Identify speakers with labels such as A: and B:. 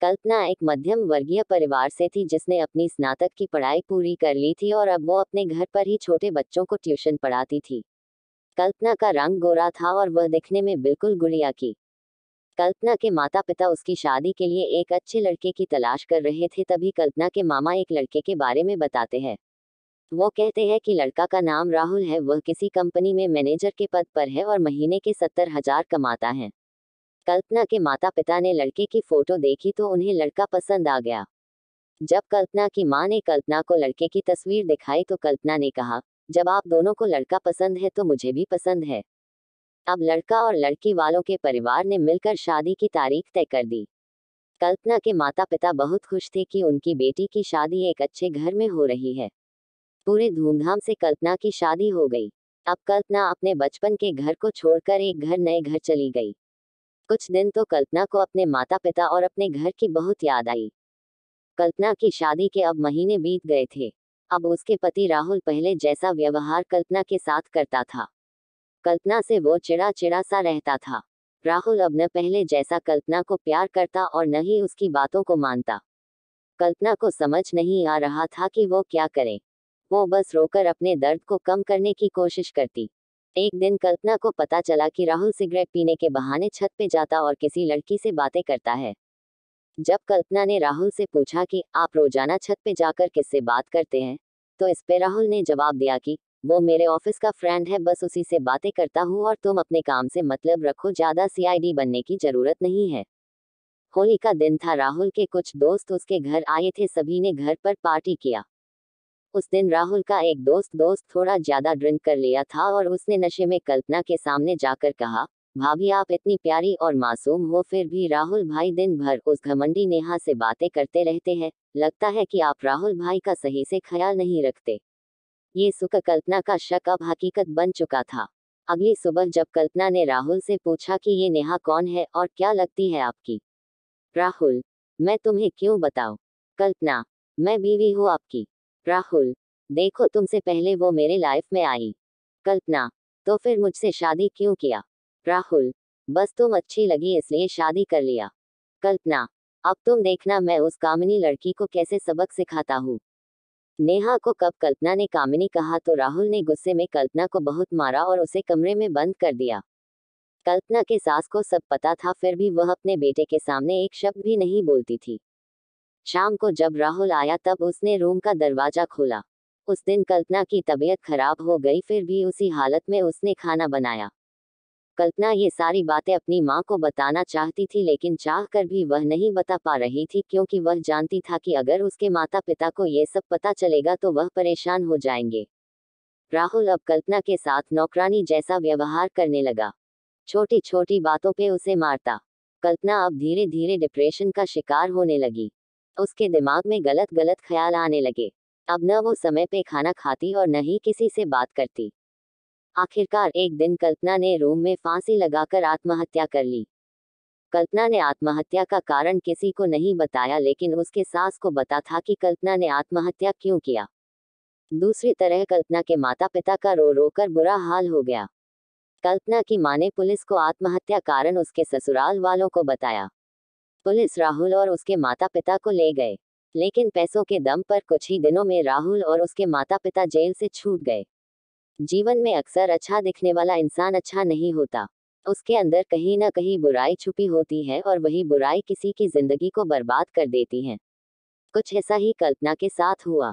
A: कल्पना एक मध्यम वर्गीय परिवार से थी जिसने अपनी स्नातक की पढ़ाई पूरी कर ली थी और अब वो अपने घर पर ही छोटे बच्चों को ट्यूशन पढ़ाती थी। कल्पना का रंग गोरा था और वह दिखने में बिल्कुल गुड़िया की। कल्पना के माता पिता उसकी शादी के लिए एक अच्छे लड़के की तलाश कर रहे थे, तभी कल्पना के मामा एक लड़के के बारे में बताते हैं। वो कहते हैं कि लड़का का नाम राहुल है, वह किसी कंपनी में मैनेजर के पद पर है और महीने के 70,000 कमाता है। कल्पना के माता पिता ने लड़के की फोटो देखी तो उन्हें लड़का पसंद आ गया। जब कल्पना की मां ने कल्पना को लड़के की तस्वीर दिखाई तो कल्पना ने कहा, जब आप दोनों को लड़का पसंद है तो मुझे भी पसंद है। अब लड़का और लड़की वालों के परिवार ने मिलकर शादी की तारीख तय कर दी। कल्पना के माता पिता बहुत खुश थे कि उनकी बेटी की शादी एक अच्छे घर में हो रही है। पूरे धूमधाम से कल्पना की शादी हो गई। अब कल्पना अपने बचपन के घर को छोड़कर एक घर नए घर चली गई। कुछ दिन तो कल्पना को अपने माता पिता और अपने घर की बहुत याद आई। कल्पना की शादी के अब महीने बीत गए थे। अब उसके पति राहुल पहले जैसा व्यवहार कल्पना के साथ करता था। कल्पना से वो चिड़ा चिड़ा सा रहता था। राहुल अब न पहले जैसा कल्पना को प्यार करता और न ही उसकी बातों को मानता। कल्पना को समझ नहीं आ रहा था कि वो क्या करे। वो बस रोकर अपने दर्द को कम करने की कोशिश करती। एक दिन कल्पना को पता चला कि राहुल सिगरेट पीने के बहाने छत पे जाता और किसी लड़की से बातें करता है। जब कल्पना ने राहुल से पूछा कि आप रोजाना छत पे जाकर किससे बात करते हैं, तो इस पे राहुल ने जवाब दिया कि वो मेरे ऑफिस का फ्रेंड है, बस उसी से बातें करता हूँ और तुम अपने काम से मतलब रखो, ज्यादा सीआईडी बनने की जरूरत नहीं है। होली का दिन था। राहुल के कुछ दोस्त उसके घर आए थे, सभी ने घर पर पार्टी किया। उस दिन राहुल का एक दोस्त थोड़ा ज्यादा ड्रिंक कर लिया था और उसने नशे में कल्पना के सामने जाकर कहा, भाभी आप इतनी प्यारी और मासूम हो, फिर भी राहुल भाई दिन भर उस घमंडी नेहा से बातें करते रहते हैं। लगता है कि आप राहुल भाई का सही से ख्याल नहीं रखते। ये सुख कल्पना का शक अब हकीकत बन चुका था। अगली सुबह जब कल्पना ने राहुल से पूछा कि ये नेहा कौन है और क्या लगती है आपकी। राहुल, मैं तुम्हें क्यों बताऊं। कल्पना, मैं बीवी हूँ आपकी। राहुल, देखो तुमसे पहले वो मेरे लाइफ में आई। कल्पना, तो फिर मुझसे शादी क्यों किया। राहुल, बस तुम अच्छी लगी इसलिए शादी कर लिया। कल्पना, अब तुम देखना मैं उस कामिनी लड़की को कैसे सबक सिखाता हूँ। नेहा को कब कल्पना ने कामिनी कहा तो राहुल ने गुस्से में कल्पना को बहुत मारा और उसे कमरे में बंद कर दिया। कल्पना के सास को सब पता था, फिर भी वह अपने बेटे के सामने एक शब्द भी नहीं बोलती थी। शाम को जब राहुल आया तब उसने रूम का दरवाजा खोला। उस दिन कल्पना की तबीयत खराब हो गई, फिर भी उसी हालत में उसने खाना बनाया। कल्पना ये सारी बातें अपनी माँ को बताना चाहती थी, लेकिन चाहकर भी वह नहीं बता पा रही थी, क्योंकि वह जानती था कि अगर उसके माता पिता को ये सब पता चलेगा तो वह परेशान हो जाएंगे। राहुल अब कल्पना के साथ नौकरानी जैसा व्यवहार करने लगा। छोटी छोटी बातों पे उसे मारता। कल्पना अब धीरे धीरे डिप्रेशन का शिकार होने लगी। उसके दिमाग में गलत गलत ख्याल आने लगे। अब न वो समय पे खाना खाती और न ही किसी से बात करती। आखिरकार एक दिन कल्पना ने रूम में फांसी लगाकर आत्महत्या कर ली। कल्पना ने आत्महत्या का कारण किसी को नहीं बताया, लेकिन उसके सास को पता था कि कल्पना ने आत्महत्या क्यों किया। दूसरी तरह कल्पना के माता पिता का रो रो कर बुरा हाल हो गया। कल्पना की मां ने पुलिस को आत्महत्या कारण उसके ससुराल वालों को बताया। पुलिस राहुल और उसके माता पिता को ले गए, लेकिन पैसों के दम पर कुछ ही दिनों में राहुल और उसके माता पिता जेल से छूट गए। जीवन में अक्सर अच्छा दिखने वाला इंसान अच्छा नहीं होता। उसके अंदर कहीं ना कहीं बुराई छुपी होती है और वही बुराई किसी की जिंदगी को बर्बाद कर देती है। कुछ ऐसा ही कल्पना के साथ हुआ।